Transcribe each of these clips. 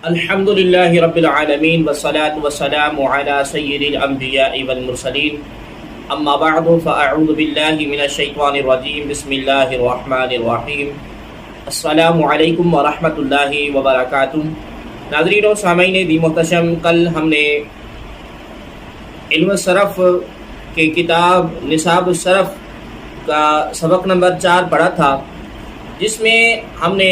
الحمد لله رب العالمين والصلاة والسلام على سيد الأنبياء والمرسلين أما بعد فأعوذ بالله من الشيطان الرجيم بسم الله الرحمن الرحيم السلام علیکم ورحمۃ اللہ وبرکاتہ۔ ناظرین و سامعین دی محتشم، کل ہم نے علم صرف کے کتاب نصاب الصرف کا سبق نمبر 4 پڑھا تھا، جس میں ہم نے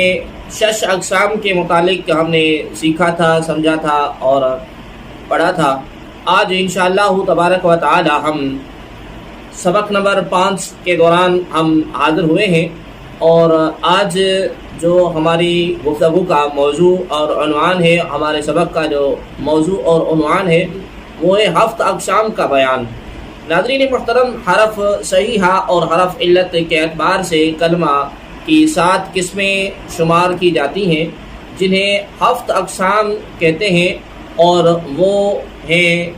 6 اقسام کے متعلق ہم نے سیکھا تھا، سمجھا تھا اور پڑھا تھا۔ آج انشاءاللہ تبارک و تعالی ہم سبق نمبر 5 کے دوران ہم حاضر ہوئے ہیں، اور آج جو ہماری گفتگو کا موضوع اور عنوان ہے، ہمارے سبق کا جو موضوع اور عنوان ہے وہ ہے 7 اقسام کا بیان۔ ناظرین محترم، حرف صحیحہ اور حرف علت کے اعتبار سے کلمہ کی 7 قسمیں شمار کی جاتی ہیں، جنہیں 7 اقسام کہتے ہیں، اور وہ ہیں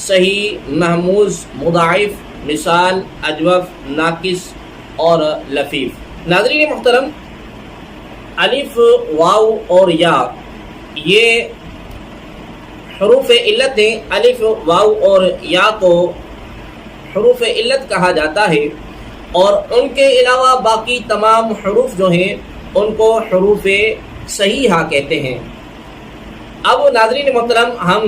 صحیح، محموز، مضاعف، مثال، اجوف، ناقص اور لفیف۔ ناظرین محترم، الف، واو اور یا یہ حروف علت ہیں۔ الف، واو اور یا کو حروف علت کہا جاتا ہے، اور ان کے علاوہ باقی تمام حروف جو ہیں ان کو حروف صحیحہ کہتے ہیں۔ اب ناظرین محترم، ہم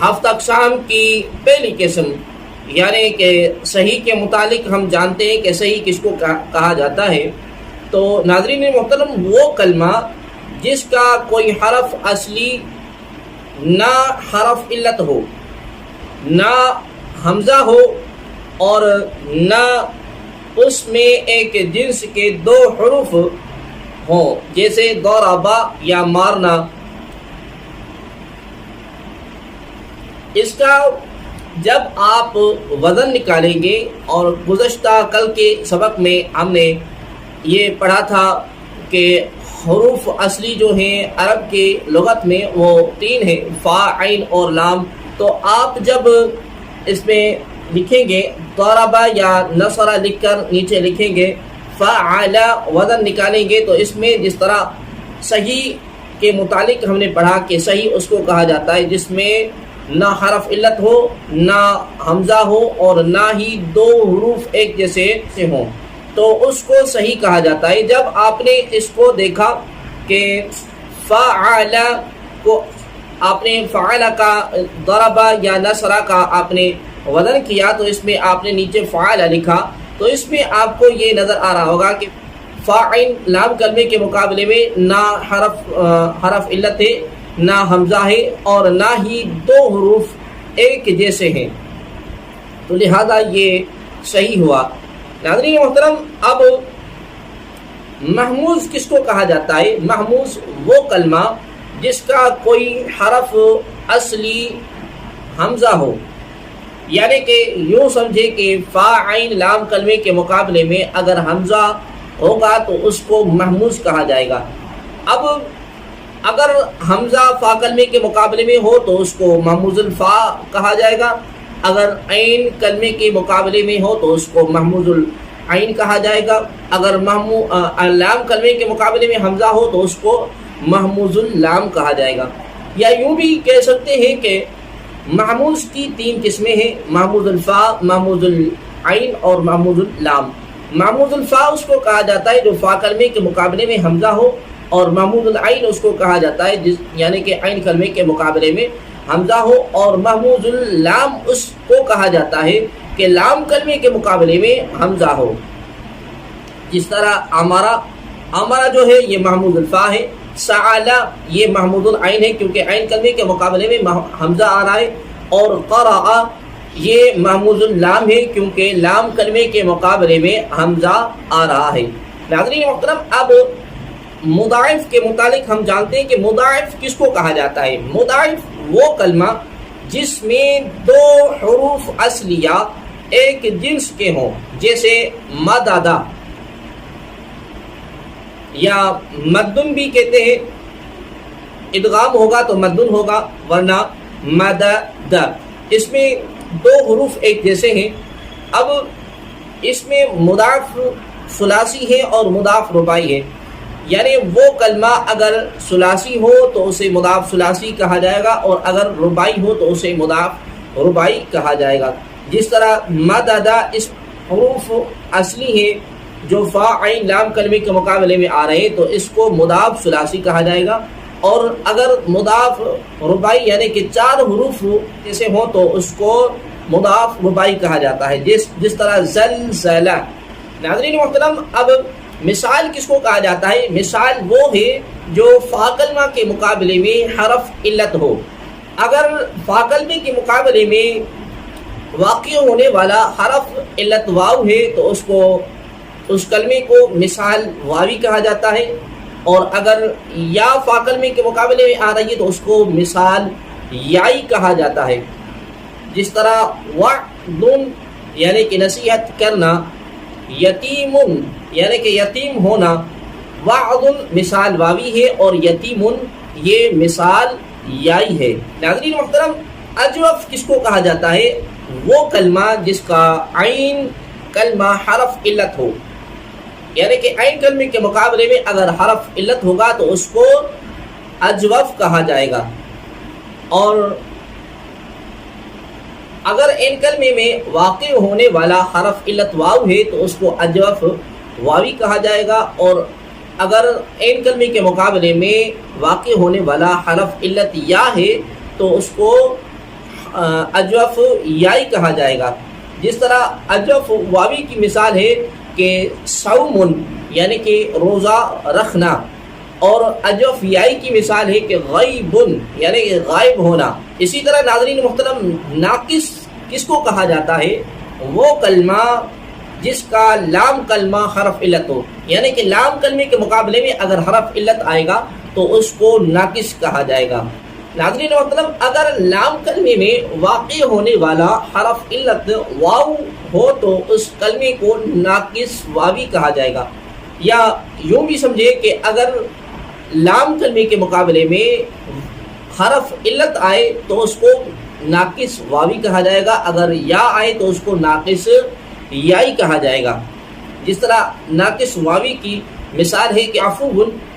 7 اقسام کی پہلی قسم یعنی کہ صحیح کے متعلق ہم جانتے ہیں کہ صحیح کس کو کہا جاتا ہے۔ تو ناظرین محترم، وہ کلمہ جس کا کوئی حرف اصلی نہ حرف علت ہو، نہ حمزہ ہو، اور نہ اس میں ایک جنس کے 2 حروف ہوں، جیسے ضربہ یا مارنا۔ اس کا جب آپ وزن نکالیں گے، اور گزشتہ کل کے سبق میں ہم نے یہ پڑھا تھا کہ حروف اصلی جو ہیں عرب کے لغت میں وہ 3 ہیں، فا، عین اور لام۔ تو آپ جب اس میں لکھیں گے ضربہ یا نصر لکھ کر نیچے لکھیں گے فعل، وزن نکالیں گے، تو اس میں جس طرح صحیح کے متعلق ہم نے پڑھا کہ صحیح اس کو کہا جاتا ہے جس میں نہ حرف علت ہو، نہ حمزہ ہو، اور نہ ہی 2 حروف ایک جیسے سے ہوں، تو اس کو صحیح کہا جاتا ہے۔ جب آپ نے اس کو دیکھا کہ فعل کو آپ نے فعل کا ضربہ یا نصر کا آپ نے وزن کیا، تو اس میں آپ نے نیچے فعل لکھا، تو اس میں آپ کو یہ نظر آ رہا ہوگا کہ فاعل لام کلمے کے مقابلے میں نہ حرف علت ہے، نہ حمزہ ہے، اور نہ ہی 2 حروف ایک جیسے ہیں، تو لہذا یہ صحیح ہوا۔ ناظرین محترم، اب محموز کس کو کہا جاتا ہے؟ محموز وہ کلمہ جس کا کوئی حرف اصلی حمزہ ہو، یعنی کہ یوں سمجھے کہ فا، عین، لام کلمے کے مقابلے میں اگر حمزہ ہوگا تو اس کو محموز کہا جائے گا۔ اب اگر حمزہ فا کلمے کے مقابلے میں ہو تو اس کو محموز الفا کہا جائے گا، اگر عین کلمے کے مقابلے میں ہو تو اس کو محموز العین کہا جائے گا، اگر لام کلمے کے مقابلے میں حمزہ ہو تو اس کو محموز اللام کہا جائے گا۔ یا یوں بھی کہہ سکتے ہیں کہ محموز کی 3 قسمیں ہیں، محموز الفا، محموز العین اور محموز اللام۔ محموز الفا اس کو کہا جاتا ہے جو فا کلمے کے مقابلے میں حمزہ ہو، اور محموز العین اس کو کہا جاتا ہے یعنی کہ عین کلمے کے مقابلے میں حمزہ ہو، اور محموز اللام اس کو کہا جاتا ہے کہ لام کلمے کے مقابلے میں حمزہ ہو، جس طرح امارا جو ہے یہ محموز الفا ہے، سعلا یہ محموز العین ہے کیونکہ عین کلمے کے مقابلے میں حمزہ آ رہا ہے، اور قرأ یہ محموز اللام ہے کیونکہ لام کلمے کے مقابلے میں حمزہ آ رہا ہے۔ ناظرین محترم، اب مضاعف کے متعلق ہم جانتے ہیں کہ مضاعف کس کو کہا جاتا ہے۔ مضاعف وہ کلمہ جس میں 2 حروف اصلیہ ایک جنس کے ہوں، جیسے مددہ یا مدن بھی کہتے ہیں، ادغام ہوگا تو مدن ہوگا، ورنہ مدد۔ اس میں 2 حروف ایک جیسے ہیں۔ اب اس میں مضاعف ثلاثی ہے اور مضاعف رباعی ہے۔ یعنی وہ کلمہ اگر ثلاثی ہو تو اسے مضاف ثلاثی کہا جائے گا، اور اگر رباعی ہو تو اسے مضاف رباعی کہا جائے گا۔ جس طرح مدد اس حروف اصلی ہے جو فا عین لام کلمے کے مقابلے میں آ رہے ہیں تو اس کو مضاف ثلاثی کہا جائے گا، اور اگر مضاف رباعی یعنی کہ 4 حروف جیسے ہوں تو اس کو مضاف رباعی کہا جاتا ہے، جس طرح زلزلہ۔ ناظرین محترم، اب مثال کس کو کہا جاتا ہے؟ مثال وہ ہے جو فا کلمہ کے مقابلے میں حرف علت ہو۔ اگر فا کلمے کے مقابلے میں واقع ہونے والا حرف علت واو ہے تو اس کلمے کو مثال واوی کہا جاتا ہے، اور اگر یا فا کلمے کے مقابلے میں آ رہی ہے تو اس کو مثال یائی کہا جاتا ہے۔ جس طرح وعدن یعنی کہ نصیحت کرنا، یتیمن یعنی کہ یتیم ہونا، وعدن مثال واوی ہے اور یتیمن یہ مثال یائی ہے۔ ناظرین محترم، اجوف کس کو کہا جاتا ہے؟ وہ کلمہ جس کا عین کلمہ حرف علت ہو، یعنی کہ عین کلمے کے مقابلے میں اگر حرف علت ہوگا تو اس کو اجوف کہا جائے گا، اور اگر عین کلمے میں واقع ہونے والا حرف علت واو ہے تو اس کو اجوف واوی کہا جائے گا، اور اگر عین کلمے کے مقابلے میں واقع ہونے والا حرف علت یا ہے تو اس کو اجوف یائی کہا جائے گا۔ جس طرح اجوف واوی کی مثال ہے کہ صوم یعنی کہ روزہ رکھنا، اور اجوف یائی کی مثال ہے کہ غیب یعنی کہ غائب ہونا۔ اسی طرح ناظرین محترم، ناقص کس کو کہا جاتا ہے؟ وہ کلمہ جس کا لام کلمہ حرف علت ہو، یعنی کہ لام کلمے کے مقابلے میں اگر حرف علت آئے گا تو اس کو ناقص کہا جائے گا۔ ناظرین محترم، اگر لام کلمے میں واقع ہونے والا حرف علت واو ہو تو اس کلمے کو ناقص واوی کہا جائے گا، یا یوں بھی سمجھے کہ اگر لام کلمے کے مقابلے میں حرف علت آئے تو اس کو ناقص واوی کہا جائے گا، اگر یا آئے تو اس کو ناقص یائی کہا جائے گا۔ جس طرح ناقص واوی کی مثال ہے کہ عفو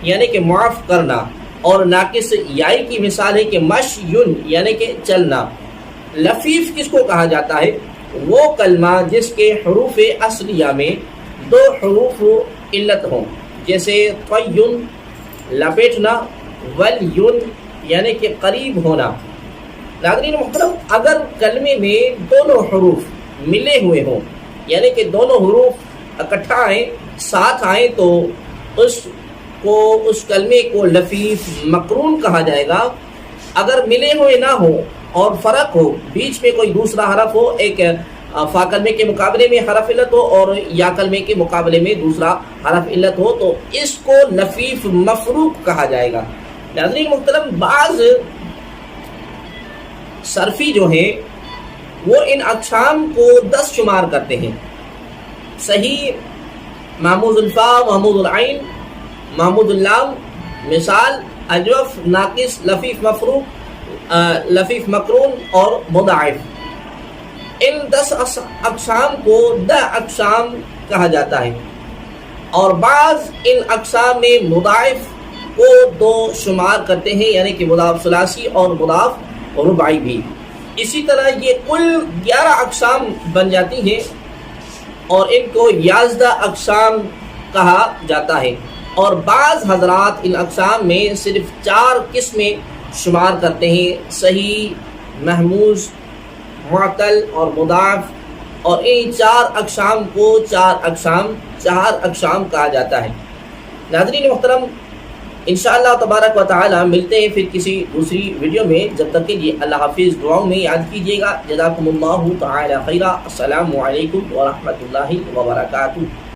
یعنی کہ معاف کرنا، اور ناقص یائی کی مثال ہے کہ مشیون یعنی کہ چلنا۔ لفیف کس کو کہا جاتا ہے؟ وہ کلمہ جس کے حروف اصلیہ میں 2 حروف علت ہوں، جیسے طیون لپیٹنا، ولیون یعنی کہ قریب ہونا۔ ناظرین محترم، اگر کلمے میں دونوں حروف ملے ہوئے ہوں، یعنی کہ دونوں حروف اکٹھا آئیں، ساتھ آئیں، تو اس کلمے کو لفیف مقرون کہا جائے گا۔ اگر ملے ہوئے نہ ہوں اور فرق ہو، بیچ میں کوئی دوسرا حرف ہو، ایک فا کلمے کے مقابلے میں حرف علت ہو اور یا کلمے کے مقابلے میں دوسرا حرف علت ہو، تو اس کو لفیف مفروق کہا جائے گا۔ ناظرین محترم، بعض صرفی جو ہیں وہ ان اقسام کو 10 شمار کرتے ہیں: صحیح، محمود الفا، محمود العین، محمود اللام، مثال، اجوف، ناقص، لفیف مفروق، لفیف مقرون اور مضاعف۔ ان 10 اقسام کو 10 اقسام کہا جاتا ہے، اور بعض ان اقسام میں مضاعف کو 2 شمار کرتے ہیں، یعنی کہ مضاعف ثلاثی اور مضاعف رباعی بھی۔ اسی طرح یہ کل 11 اقسام بن جاتی ہیں، اور ان کو 11 اقسام کہا جاتا ہے، اور بعض حضرات ان اقسام میں صرف 4 قسمیں شمار کرتے ہیں: صحیح، محموز، معطل اور مضاعف، اور ان 4 اقسام کو 4 اقسام کہا جاتا ہے۔ ناظرین محترم، انشاءاللہ تبارک و تعالی ملتے ہیں پھر کسی دوسری ویڈیو میں، جب تک کے لیے اللہ حافظ، دعاؤں میں یاد کیجیے گا۔ جزاکم اللہ تعالی خیرا۔ السلام علیکم ورحمۃ اللہ وبرکاتہ۔